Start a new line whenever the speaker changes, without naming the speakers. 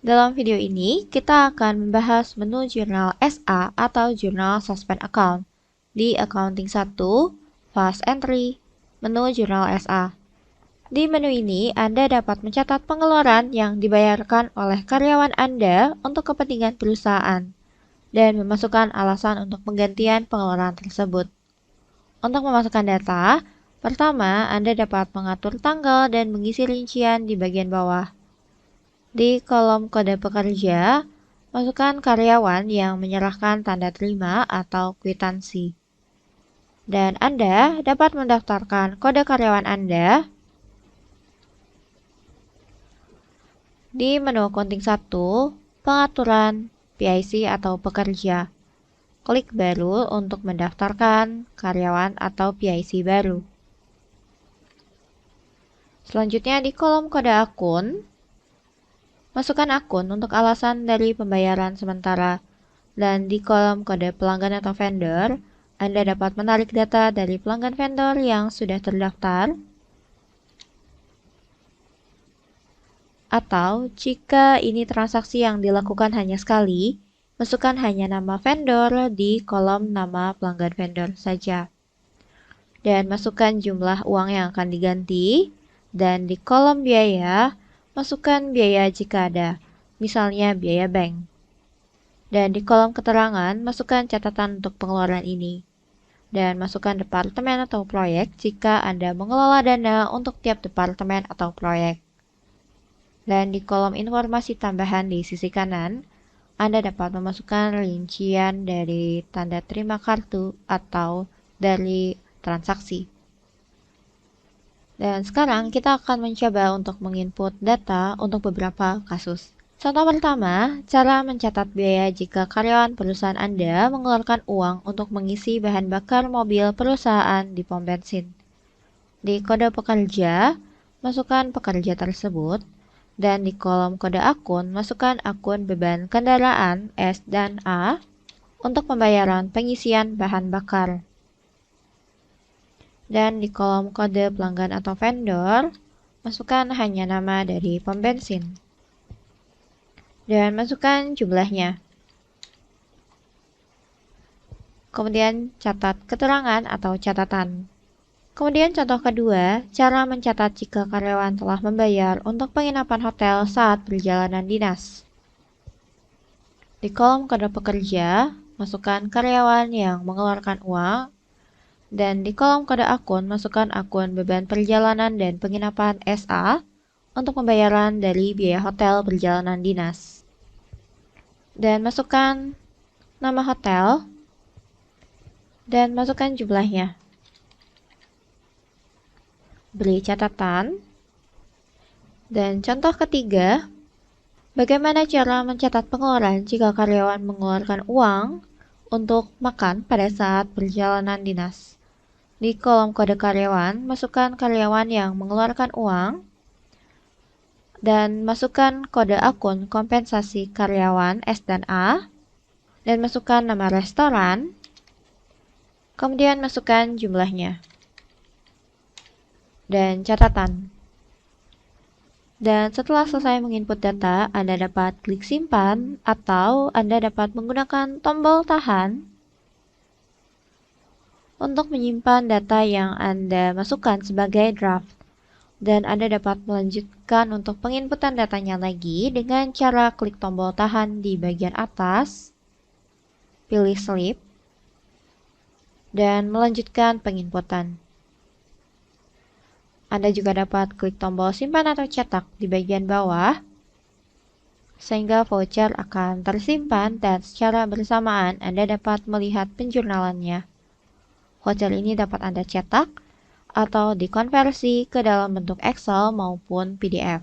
Dalam video ini, kita akan membahas menu jurnal SA atau jurnal suspend account di Accounting 1, Fast Entry, menu jurnal SA. Di menu ini, Anda dapat mencatat pengeluaran yang dibayarkan oleh karyawan Anda untuk kepentingan perusahaan dan memasukkan alasan untuk penggantian pengeluaran tersebut. Untuk memasukkan data, pertama Anda dapat mengatur tanggal dan mengisi rincian di bagian bawah. Di kolom kode pekerja, masukkan karyawan yang menyerahkan tanda terima atau kwitansi. Dan Anda dapat mendaftarkan kode karyawan Anda di menu Accounting 1, pengaturan PIC atau pekerja. Klik baru untuk mendaftarkan karyawan atau PIC baru. Selanjutnya di kolom kode akun, masukkan akun untuk alasan dari pembayaran sementara. Dan di kolom kode pelanggan atau vendor, Anda dapat menarik data dari pelanggan vendor yang sudah terdaftar. Atau jika ini transaksi yang dilakukan hanya sekali, masukkan hanya nama vendor di kolom nama pelanggan vendor saja. Dan masukkan jumlah uang yang akan diganti. Dan di kolom biaya, masukkan biaya jika ada, misalnya biaya bank. Dan di kolom keterangan, masukkan catatan untuk pengeluaran ini. Dan masukkan departemen atau proyek jika Anda mengelola dana untuk tiap departemen atau proyek. Dan di kolom informasi tambahan di sisi kanan, Anda dapat memasukkan rincian dari tanda terima kartu atau dari transaksi. Dan sekarang kita akan mencoba untuk menginput data untuk beberapa kasus. Contoh pertama, cara mencatat biaya jika karyawan perusahaan Anda mengeluarkan uang untuk mengisi bahan bakar mobil perusahaan di pom bensin. Di kode pekerja, masukkan pekerja tersebut. Dan di kolom kode akun, masukkan akun beban kendaraan S dan A untuk pembayaran pengisian bahan bakar. Dan di kolom kode pelanggan atau vendor, masukkan hanya nama dari pom bensin. Dan masukkan jumlahnya. Kemudian catat keterangan atau catatan. Kemudian contoh kedua, cara mencatat jika karyawan telah membayar untuk penginapan hotel saat perjalanan dinas. Di kolom kode pekerja, masukkan karyawan yang mengeluarkan uang. Dan di kolom kode akun, masukkan akun beban perjalanan dan penginapan SA untuk pembayaran dari biaya hotel perjalanan dinas. Dan masukkan nama hotel. Dan masukkan jumlahnya. Beri catatan. Dan contoh ketiga, bagaimana cara mencatat pengeluaran jika karyawan mengeluarkan uang untuk makan pada saat perjalanan dinas. Di kolom kode karyawan, masukkan karyawan yang mengeluarkan uang dan masukkan kode akun kompensasi karyawan S dan A dan masukkan nama restoran, kemudian masukkan jumlahnya. Dan catatan. Dan setelah selesai menginput data, Anda dapat klik simpan atau Anda dapat menggunakan tombol tahan untuk menyimpan data yang Anda masukkan sebagai draft. Dan Anda dapat melanjutkan untuk penginputan datanya lagi dengan cara klik tombol tahan di bagian atas, pilih slip, dan melanjutkan penginputan. Anda juga dapat klik tombol simpan atau cetak di bagian bawah, sehingga voucher akan tersimpan dan secara bersamaan Anda dapat melihat penjurnalannya. Voucher ini dapat Anda cetak atau dikonversi ke dalam bentuk Excel maupun PDF.